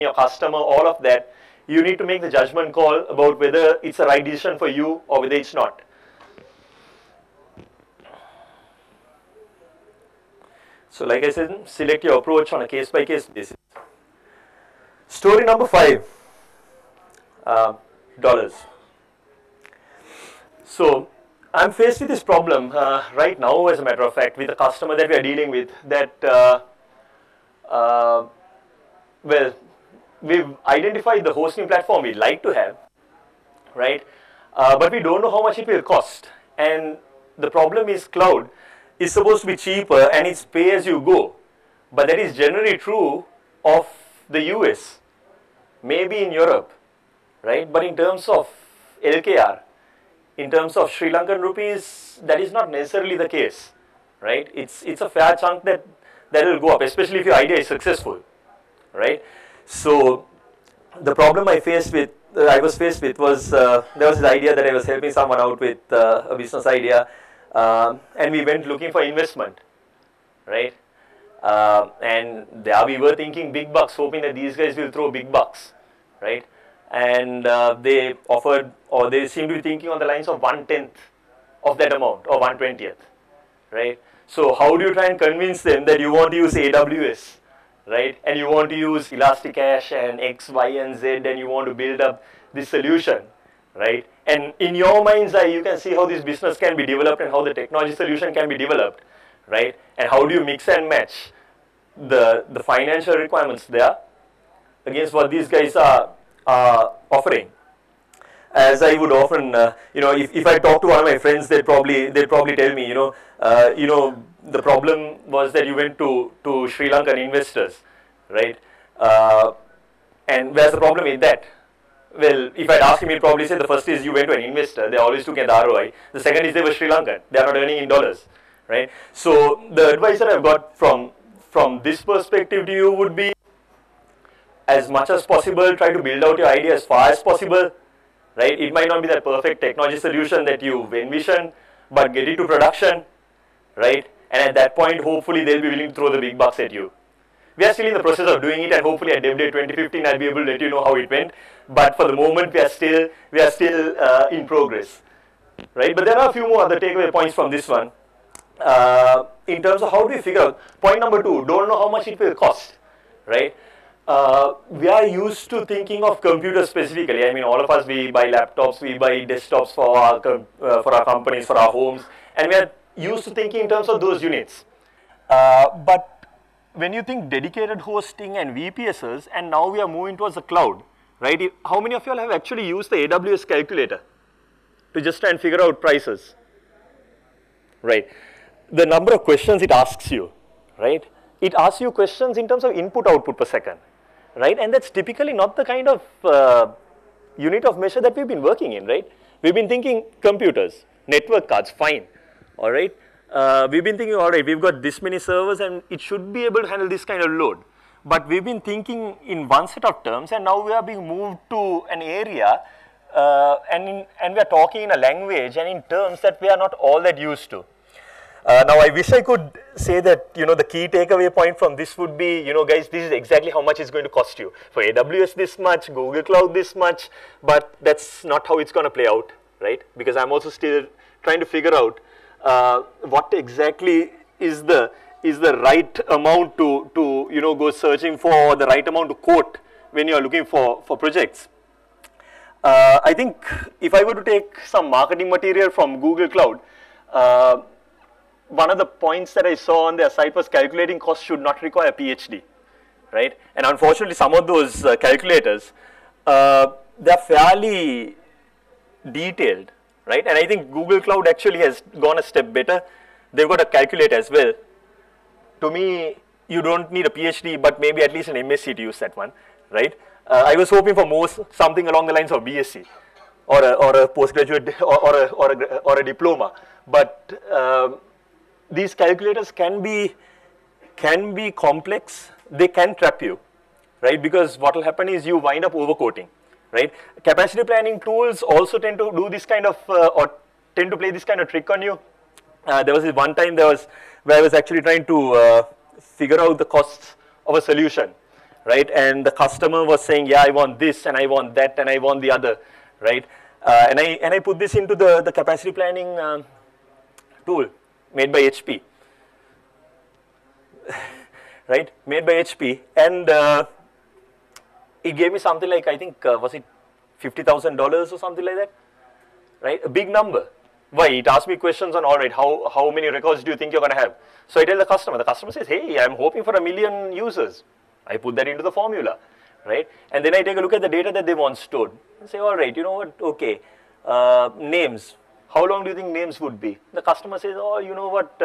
your customer, all of that, you need to make the judgment call about whether it's the right decision for you or whether it's not. So like I said, select your approach on a case-by-case basis. Story number 5, dollars. So I'm faced with this problem right now, as a matter of fact, with a customer that we are dealing with that, well, we've identified the hosting platform we'd like to have, right? But we don't know how much it will cost. And the problem is cloud is supposed to be cheaper and it's pay as you go. But that is generally true of the US, maybe in Europe, right? But in terms of LKR, in terms of Sri Lankan rupees, that is not necessarily the case, right? It's a fair chunk that will go up, especially if your idea is successful, right? So the problem I was faced with was, there was this idea that I was helping someone out with a business idea, and we went looking for investment, right? And there we were thinking big bucks, hoping that these guys will throw big bucks, right? And they offered, or they seemed to be thinking on the lines of 1/10 of that amount, or 1/20th, right? So how do you try and convince them that you want to use AWS, right? And you want to use Elasticache and X, Y, and Z, and you want to build up this solution, right? And in your mind's eye, you can see how this business can be developed and how the technology solution can be developed, right? And how do you mix and match the financial requirements there against what these guys are offering. As I would often, if I talk to one of my friends, they'd probably tell me, the problem was that you went to Sri Lankan investors, right? And where's the problem with that? Well, if I'd ask him, he'd probably say the first is you went to an investor, they always took at the ROI. The second is they were Sri Lankan, they are not earning in dollars, right? So the advice that I've got from this perspective to you would be, as much as possible, try to build out your idea as far as possible, right? It might not be that perfect technology solution that you envision, but get it to production, right? And at that point, hopefully, they'll be willing to throw the big bucks at you. We are still in the process of doing it, and hopefully at Dev Day 2015, I'll be able to let you know how it went. But for the moment, we are still in progress, right? But there are a few more other takeaway points from this one. In terms of how do we figure out, point number 2, don't know how much it will cost, right? We are used to thinking of computers specifically. I mean, all of us, we buy laptops, we buy desktops for our companies, for our homes, and we are used to thinking in terms of those units. But when you think dedicated hosting and VPSs, and now we are moving towards the cloud, right? How many of you all have actually used the AWS calculator to just try and figure out prices, right? The number of questions it asks you, right? It asks you questions in terms of input output per second, right? And that's typically not the kind of unit of measure that we've been working in, right? We've been thinking computers, network cards, fine, all right? We've been thinking, all right, we've got this many servers and it should be able to handle this kind of load. But we've been thinking in one set of terms, and now we are being moved to an area and we are talking in a language and in terms that we are not all that used to. Now, I wish I could say that, the key takeaway point from this would be, guys, this is exactly how much it's going to cost you. For AWS this much, Google Cloud this much, but that's not how it's going to play out, right? Because I'm also still trying to figure out what exactly is the right amount to go searching for, or the right amount to quote when you're looking for projects. I think if I were to take some marketing material from Google Cloud, one of the points that I saw on their site was calculating costs should not require a PhD, right? And unfortunately, some of those calculators, they're fairly detailed, right? And I think Google Cloud actually has gone a step better. They've got a calculator as well. To me, you don't need a PhD, but maybe at least an MSc to use that one, right? I was hoping for something along the lines of BSc, or a postgraduate, or a diploma, but these calculators can be complex. They can trap you, right? Because what will happen is you wind up overquoting, right? Capacity planning tools also tend to do this kind of, or tend to play this kind of trick on you. There was this one time where I was actually trying to figure out the costs of a solution, right? And the customer was saying, yeah, I want this, and I want that, and I want the other, right? And I put this into the capacity planning tool made by HP, right? Made by HP, and it gave me something like, I think, was it $50,000 or something like that, right? A big number. Why? It asked me questions on, all right, how many records do you think you're going to have? So I tell the customer says, hey, I'm hoping for 1 million users. I put that into the formula, right? And then I take a look at the data that they want stored and say, all right, you know what, okay, names. How long do you think names would be? The customer says, oh, you know what,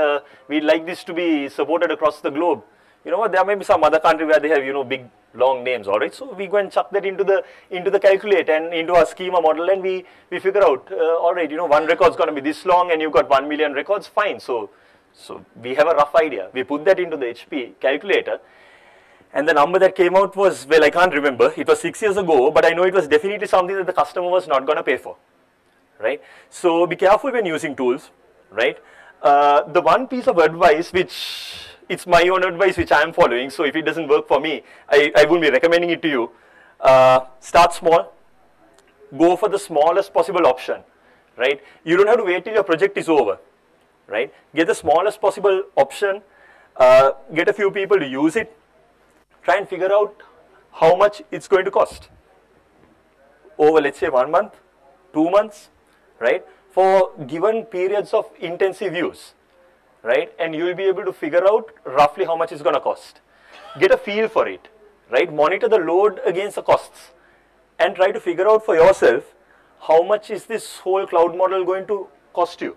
we'd like this to be supported across the globe. You know what, there may be some other country where they have, you know, big, long names, all right? So we go and chuck that into the calculator and into our schema model, and we figure out, all right, you know, one record's going to be this long and you've got 1 million records, fine. So we have a rough idea. We put that into the HP calculator, and the number that came out was, well, I can't remember. It was 6 years ago, but I know it was definitely something that the customer was not going to pay for, right? So be careful when using tools, right? The one piece of advice which, it's my own advice which I am following, so if it doesn't work for me, I wouldn't be recommending it to you. Start small, go for the smallest possible option, right? You don't have to wait till your project is over, right? Get the smallest possible option, get a few people to use it, try and figure out how much it's going to cost over, let's say, 1 month, 2 months, right? For given periods of intensive use, right? And you will be able to figure out roughly how much it's going to cost. Get a feel for it, right? Monitor the load against the costs and try to figure out for yourself how much is this whole cloud model going to cost you,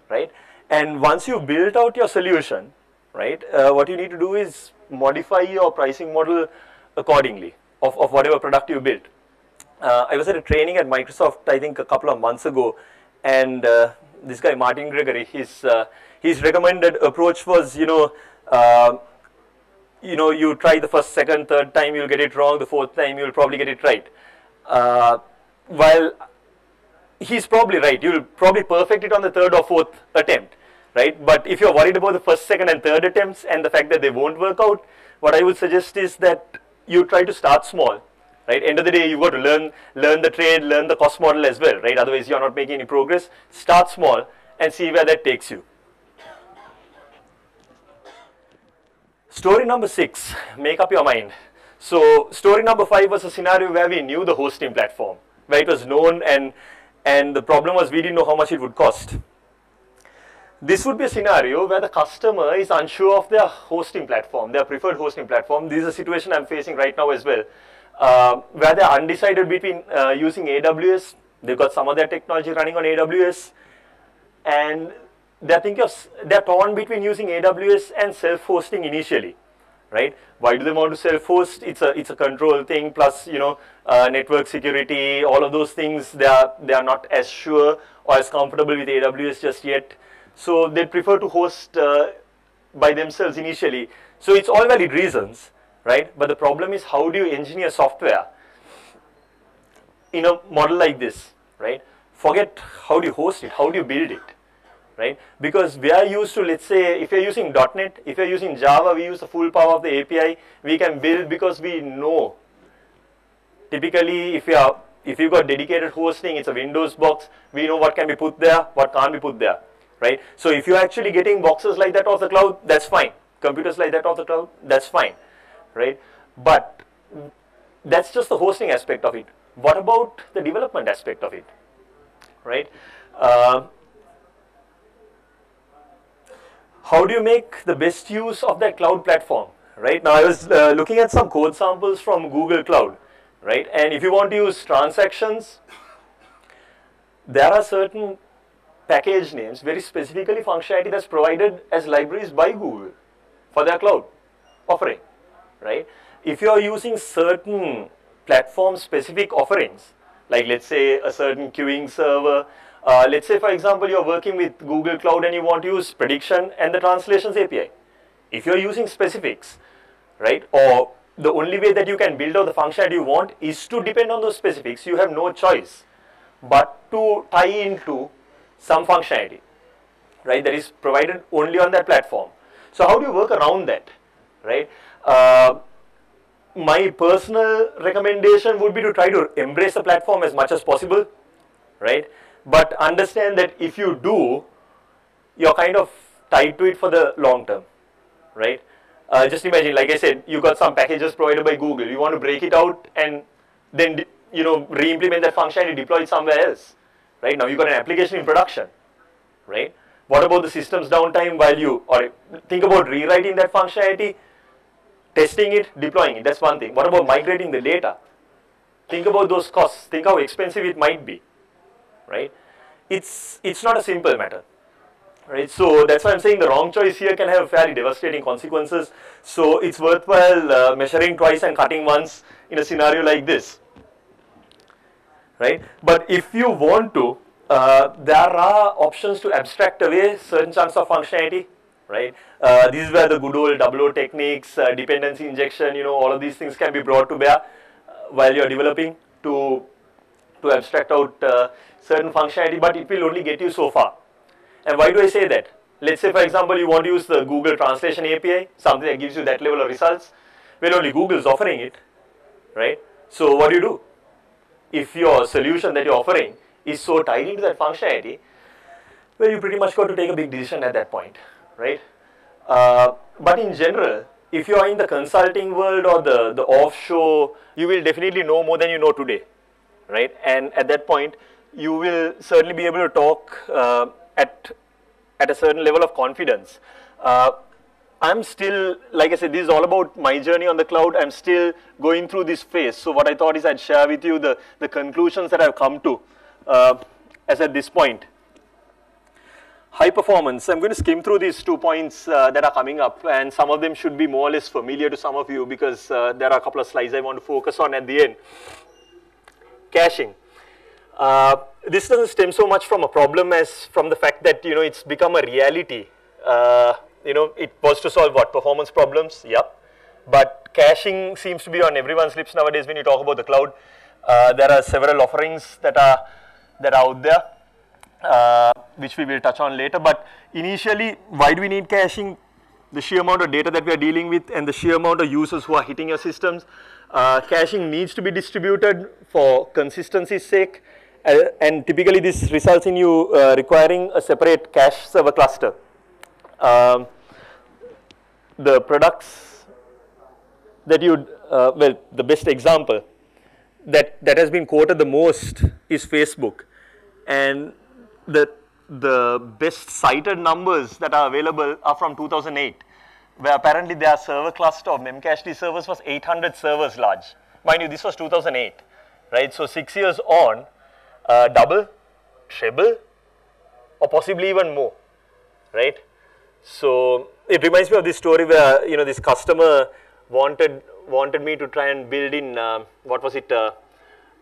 right? And once you build out your solution, right, what you need to do is modify your pricing model accordingly of whatever product you built. I was at a training at Microsoft, I think a couple of months ago, and this guy, Martin Gregory, his recommended approach was, you try the first, second, third time, you'll get it wrong, the fourth time, you'll probably get it right. While he's probably right, you'll probably perfect it on the third or fourth attempt, right? But if you're worried about the first, second, and third attempts and the fact that they won't work out, what I would suggest is that you try to start small, right? End of the day, you've got to learn the trade, learn the cost model as well, right? Otherwise, you're not making any progress. Start small and see where that takes you. Story number 6, make up your mind. So story number 5 was a scenario where we knew the hosting platform, where it was known, and the problem was we didn't know how much it would cost. This would be a scenario where the customer is unsure of their hosting platform, their preferred hosting platform. This is a situation I'm facing right now as well, where they're undecided between using AWS. They've got some of their technology running on AWS, and they're torn between using AWS and self-hosting initially, right? Why do they want to self-host? It's a control thing, plus network security, all of those things. They are not as sure or as comfortable with AWS just yet, so they prefer to host by themselves initially. So it's all valid reasons, right? But the problem is, how do you engineer software in a model like this, right? Forget how do you host it, how do you build it, right? Because we are used to, let's say, if you're using .NET, if you're using Java, we use the full power of the API. We can build because we know. Typically, if you've got dedicated hosting, it's a Windows box, we know what can be put there, what can't be put there, right? So if you're actually getting boxes like that off the cloud, that's fine. Computers like that off the cloud, that's fine, right? But that's just the hosting aspect of it. What about the development aspect of it, right? How do you make the best use of that cloud platform, right? Now I was looking at some code samples from Google Cloud, right? And if you want to use transactions, there are certain package names, very specifically functionality that's provided as libraries by Google for their cloud offering, right? If you are using certain platform-specific offerings, like let's say a certain queuing server, let's say for example you're working with Google Cloud and you want to use prediction and the translations API. If you're using specifics, right, or the only way that you can build out the functionality you want is to depend on those specifics, you have no choice but to tie into some functionality, right, that is provided only on that platform. So how do you work around that, right? my personal recommendation would be to try to embrace the platform as much as possible, right? But understand that if you do, you're kind of tied to it for the long term, right? Just imagine, like I said, you got some packages provided by Google. You want to break it out and then re-implement that functionality, deploy it somewhere else, right? Now you got an application in production, right? What about the system's downtime while or think about rewriting that functionality, testing it, deploying it. That's one thing. What about migrating the data? Think about those costs. Think how expensive it might be, right? It's not a simple matter. Right, so that's why I'm saying the wrong choice here can have fairly devastating consequences. So it's worthwhile measuring twice and cutting once in a scenario like this, right? But if you want to, there are options to abstract away certain chunks of functionality, right? This is where the good old double O techniques, dependency injection, all of these things can be brought to bear while you're developing to abstract out certain functionality, but it will only get you so far. And why do I say that? Let's say, for example, you want to use the Google Translation API, something that gives you that level of results. Well, only Google is offering it, right? So what do? If your solution that you're offering is so tied into that functionality, well, you pretty much got to take a big decision at that point, right? But in general, if you are in the consulting world or the offshore, you will definitely know more than you know today, right? And at that point, you will certainly be able to talk at a certain level of confidence. I'm still, like I said, this is all about my journey on the cloud. I'm still going through this phase. So what I thought is I'd share with you the conclusions that I've come to as at this point. High performance. I'm going to skim through these 2 points that are coming up, and some of them should be more or less familiar to some of you because there are a couple of slides I want to focus on at the end. Caching. This doesn't stem so much from a problem as from the fact that it's become a reality. It was to solve what? Performance problems, yep. But caching seems to be on everyone's lips nowadays when you talk about the cloud. There are several offerings that are out there, which we will touch on later. But initially, why do we need caching? The sheer amount of data that we are dealing with and the sheer amount of users who are hitting your systems. Caching needs to be distributed for consistency's sake. And typically this results in you requiring a separate cache server cluster. The products that the best example that has been quoted the most is Facebook, and the best cited numbers that are available are from 2008, where apparently their server cluster of Memcached servers was 800 servers large. Mind you, this was 2008, right? So 6 years on, double, treble, or possibly even more, right? So it reminds me of this story where this customer wanted me to try and build in what was it,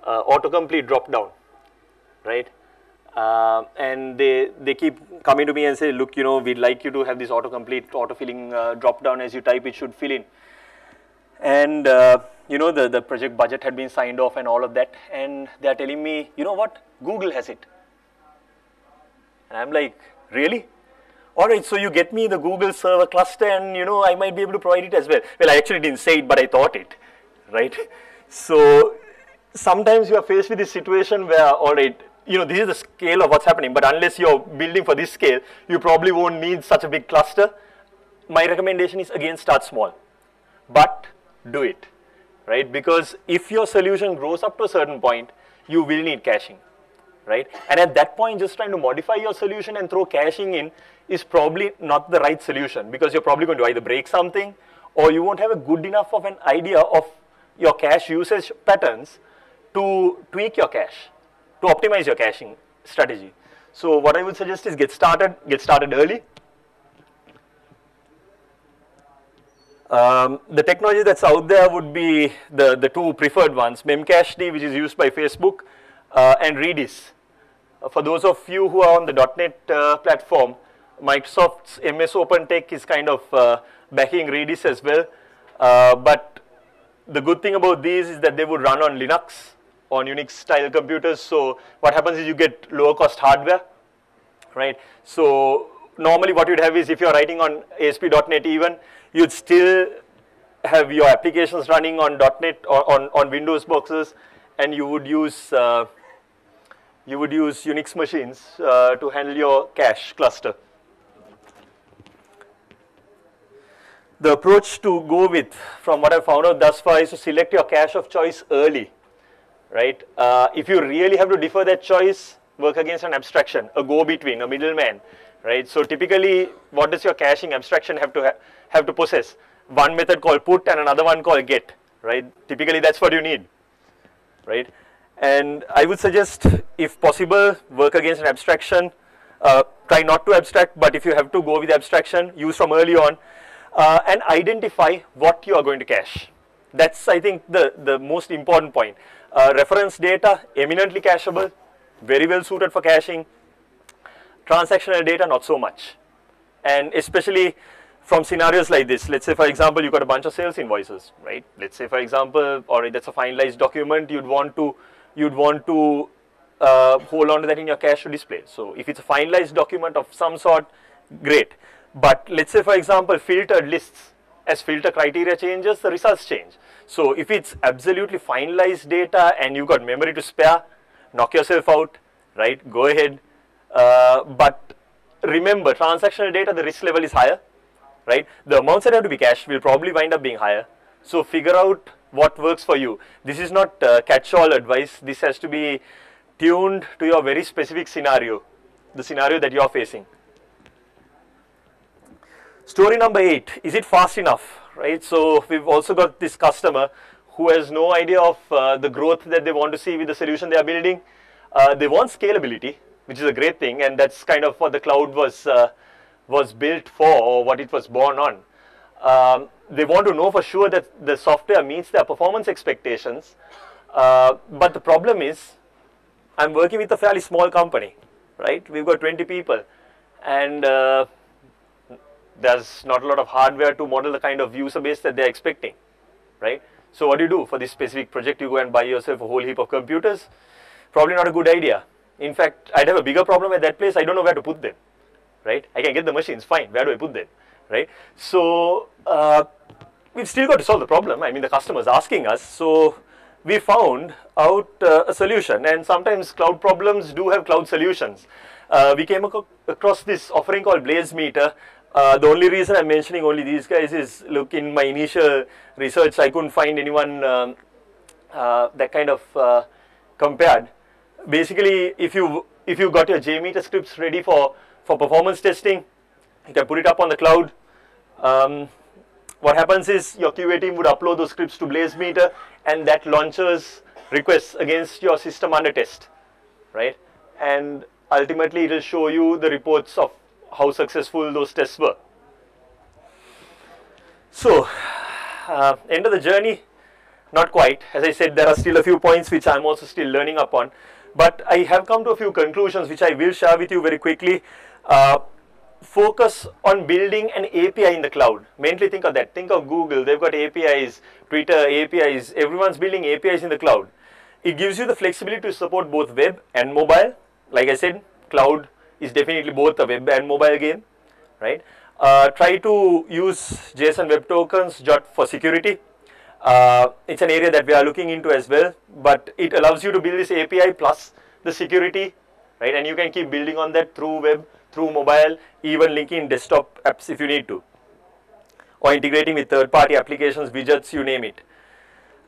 autocomplete drop down, right? And they keep coming to me and say, look, we'd like you to have this autocomplete autofilling drop down as you type, it should fill in. And the project budget had been signed off and all of that, and they are telling me, you know what, Google has it. And I'm like, really? All right, so you get me the Google server cluster and I might be able to provide it as well. Well, I actually didn't say it, but I thought it, right? So sometimes you are faced with this situation where, all right, this is the scale of what's happening, but unless you're building for this scale, you probably won't need such a big cluster. My recommendation is, again, start small, but do it, right? Because if your solution grows up to a certain point, you will need caching, right? And at that point, just trying to modify your solution and throw caching in is probably not the right solution, because you're probably going to either break something or you won't have a good enough of an idea of your cache usage patterns to tweak your cache, to optimize your caching strategy. So what I would suggest is get started early. The technology that's out there would be the two preferred ones, Memcached, which is used by Facebook, and Redis. For those of you who are on the .NET platform, Microsoft's MS OpenTech is kind of backing Redis as well. But the good thing about these is that they would run on Linux, on Unix style computers. So what happens is you get lower cost hardware, right? So normally what you'd have is, if you're writing on ASP.NET even, you'd still have your applications running on .NET or on Windows boxes, and you would use Unix machines to handle your cache cluster. The approach to go with, from what I've found out thus far, is to select your cache of choice early, right? If you really have to defer that choice, work against an abstraction, a go-between, a middleman, right? So typically, what does your caching abstraction have to possess? One method called put and another one called get, right? Typically, that's what you need, right? And I would suggest, if possible, work against an abstraction. Try not to abstract, but if you have to go with abstraction, use from early on. And identify what you are going to cache. That's, I think, the most important point. Reference data, eminently cacheable, very well suited for caching. Transactional data, not so much. And especially from scenarios like this, let's say, for example, you've got a bunch of sales invoices, right? Let's say, for example, or that's a finalized document, you'd want to hold on to that in your cache to display. So if it's a finalized document of some sort, great. But let's say, for example, filtered lists, as filter criteria changes, the results change. So if it's absolutely finalized data and you've got memory to spare, knock yourself out, right? Go ahead. But remember, transactional data, the risk level is higher, right? The amounts that have to be cached will probably wind up being higher. So figure out what works for you. This is not catch-all advice. This has to be tuned to your very specific scenario, the scenario that you're facing. Story number 8, is it fast enough, right? So we've also got this customer who has no idea of the growth that they want to see with the solution they are building. They want scalability, which is a great thing, and that's kind of what the cloud was built for, or what it was born on. They want to know for sure that the software meets their performance expectations, but the problem is, I'm working with a fairly small company, right? We've got 20 people, and there's not a lot of hardware to model the kind of user base that they're expecting, right? So what do you do for this specific project? You go and buy yourself a whole heap of computers? Probably not a good idea. In fact, I'd have a bigger problem at that place. I don't know where to put them, right? I can get the machines, fine. Where do I put them, right? So we've still got to solve the problem. I mean, the customer's asking us. So we found out a solution, and sometimes cloud problems do have cloud solutions. We came across this offering called BlazeMeter. The only reason I'm mentioning only these guys is, look, in my initial research, I couldn't find anyone that kind of compared. Basically, if you got your JMeter scripts ready for performance testing, you can put it up on the cloud. What happens is your QA team would upload those scripts to BlazeMeter, and that launches requests against your system under test, right? And ultimately, it will show you the reports of how successful those tests were. So, end of the journey, not quite. As I said, there are still a few points which I'm also still learning upon. But I have come to a few conclusions which I will share with you very quickly. Focus on building an API in the cloud. Mainly think of that. Think of Google. They've got APIs, Twitter APIs. Everyone's building APIs in the cloud. It gives you the flexibility to support both web and mobile. Like I said, cloud is definitely both a web and mobile game, right? Try to use JSON Web Tokens for security. It's an area that we are looking into as well, but it allows you to build this API plus the security, right? And you can keep building on that through web, through mobile, even linking desktop apps if you need to, or integrating with third-party applications, widgets, you name it.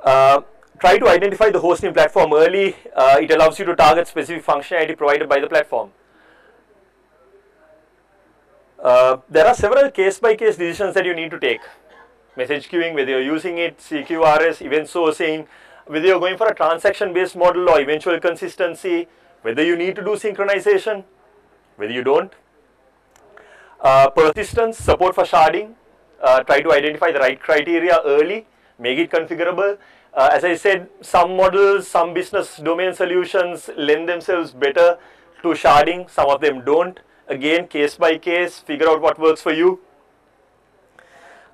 Try to identify the hosting platform early. It allows you to target specific functionality provided by the platform. There are several case-by-case decisions that you need to take. Message queuing, whether you're using it, CQRS, event sourcing, whether you're going for a transaction-based model or eventual consistency, whether you need to do synchronization, whether you don't. Persistence, support for sharding. Try to identify the right criteria early, make it configurable. As I said, some models, some business domain solutions lend themselves better to sharding, some of them don't. Again, case by case, figure out what works for you.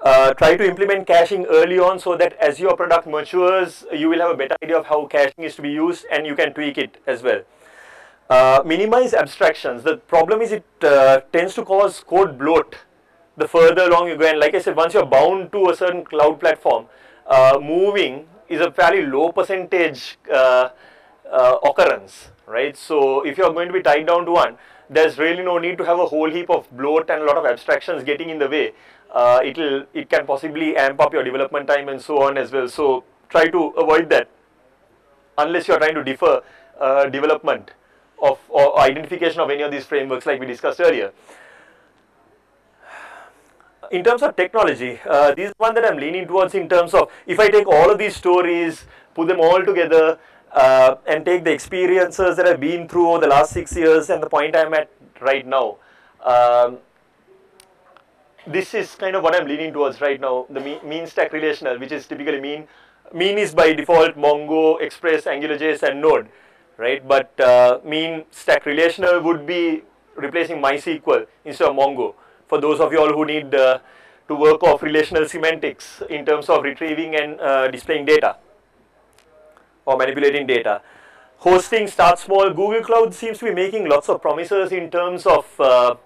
Try to implement caching early on so that as your product matures, you will have a better idea of how caching is to be used, and you can tweak it as well. Minimize abstractions. The problem is it tends to cause code bloat, the further along you go, and like I said, once you're bound to a certain cloud platform, moving is a fairly low percentage occurrence, right? So if you're going to be tied down to one, there's really no need to have a whole heap of bloat and a lot of abstractions getting in the way. It can possibly amp up your development time and so on as well. So try to avoid that unless you're trying to defer development of or identification of any of these frameworks like we discussed earlier. In terms of technology, this is one that I'm leaning towards in terms of, if I take all of these stories, put them all together, and take the experiences that I've been through over the last 6 years and the point I'm at right now, this is kind of what I'm leaning towards right now, the mean stack relational, which is typically mean. Mean is by default Mongo, Express, AngularJS, and Node, right? But mean stack relational would be replacing MySQL instead of Mongo. For those of you all who need to work off relational semantics in terms of retrieving and displaying data or manipulating data. Hosting, start small. Google Cloud seems to be making lots of promises in terms of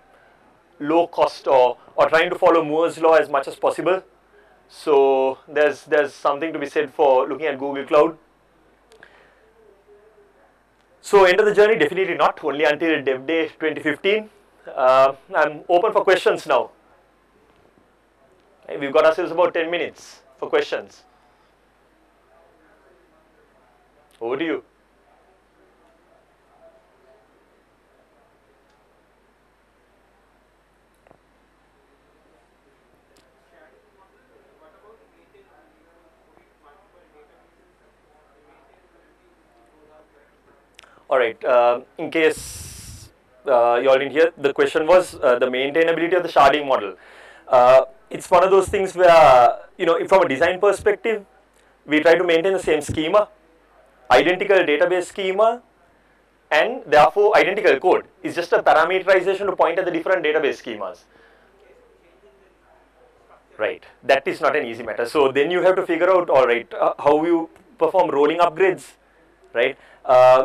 low cost or trying to follow Moore's law as much as possible. So there's something to be said for looking at Google Cloud. So end of the journey, definitely not, only until Dev Day 2015. I'm open for questions now. Okay, we've got ourselves about 10 minutes for questions. Over to you. All right, in case you all didn't hear, the question was the maintainability of the sharding model. It's one of those things where, from a design perspective, we try to maintain the same schema, identical database schema, and therefore identical code. It's just a parameterization to point at the different database schemas. Right, that is not an easy matter. So then you have to figure out, all right, how you perform rolling upgrades, right?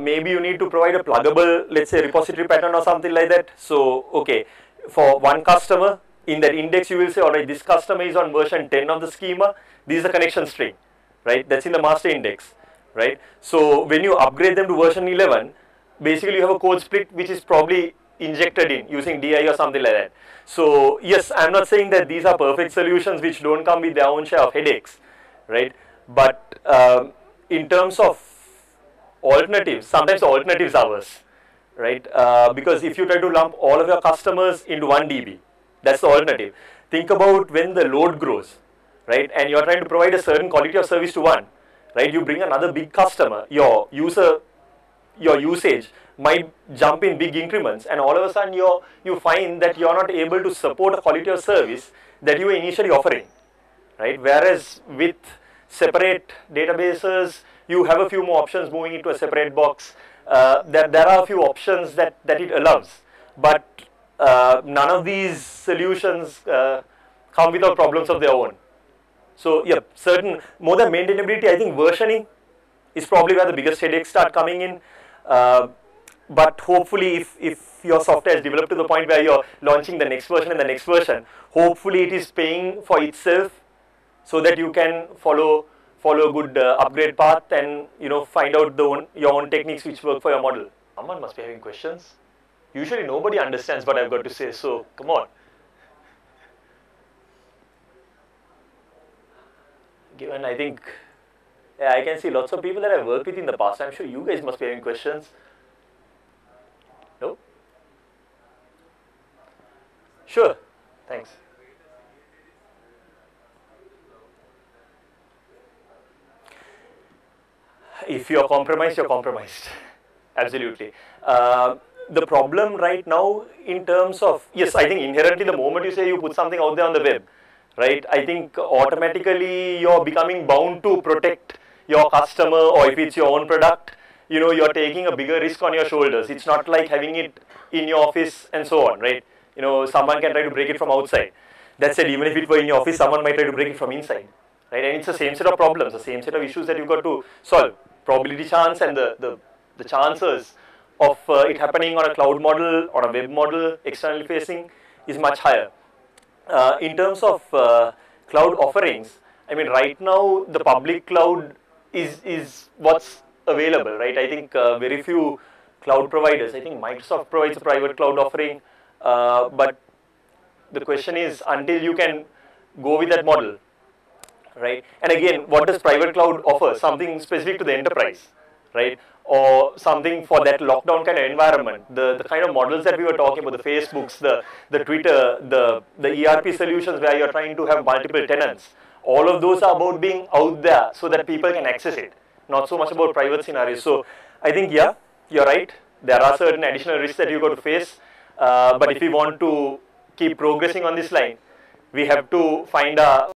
Maybe you need to provide a pluggable, let's say, repository pattern or something like that. So, okay, for one customer, in that index you will say, all right, this customer is on version 10 of the schema, this is the connection string, right? That's in the master index, right? So when you upgrade them to version 11, basically you have a code split which is probably injected in using DI or something like that. So yes, I'm not saying that these are perfect solutions which don't come with their own share of headaches, right? But in terms of alternatives, sometimes the alternatives are worse, right? Because if you try to lump all of your customers into one DB, that's the alternative. Think about when the load grows, right? And you're trying to provide a certain quality of service to one, right? You bring another big customer, your usage might jump in big increments, and all of a sudden you find that you're not able to support a quality of service that you were initially offering, right? Whereas with separate databases, you have a few more options moving into a separate box. There are a few options that it allows, but none of these solutions come without problems of their own. So yeah, more than maintainability, I think versioning is probably where the biggest headaches start coming in. But hopefully if your software is developed to the point where you're launching the next version and the next version, hopefully it is paying for itself so that you can follow a good upgrade path and find out your own techniques which work for your model. Someone must be having questions. Usually nobody understands what I've got to say, so come on. Given I think, yeah, I can see lots of people that I've worked with in the past. I'm sure you guys must be having questions. No? Sure, thanks. If you're compromised, you're compromised. Absolutely. The problem right now in terms of, yes, I think inherently the moment you say you put something out there on the web, right, I think automatically you're becoming bound to protect your customer, or if it's your own product, you're taking a bigger risk on your shoulders. It's not like having it in your office and so on, right? Someone can try to break it from outside. That said, even if it were in your office, someone might try to break it from inside, right? And it's the same set of problems, the same set of issues that you've got to solve. Probability chance and the chances of it happening on a cloud model, on a web model, externally facing, is much higher. In terms of cloud offerings, I mean, right now the public cloud is what's available, right? I think very few cloud providers. I think Microsoft provides a private cloud offering, but the question is, until you can go with that model, right? And again, what does private cloud offer? Something specific to the enterprise, right? Or something for that lockdown kind of environment. The kind of models that we were talking about, the Facebooks, the Twitter, the ERP solutions where you're trying to have multiple tenants. All of those are about being out there so that people can access it. Not so much about private scenarios. So I think, yeah, you're right. There are certain additional risks that you've got to face. But if we want to keep progressing on this line, we have to find a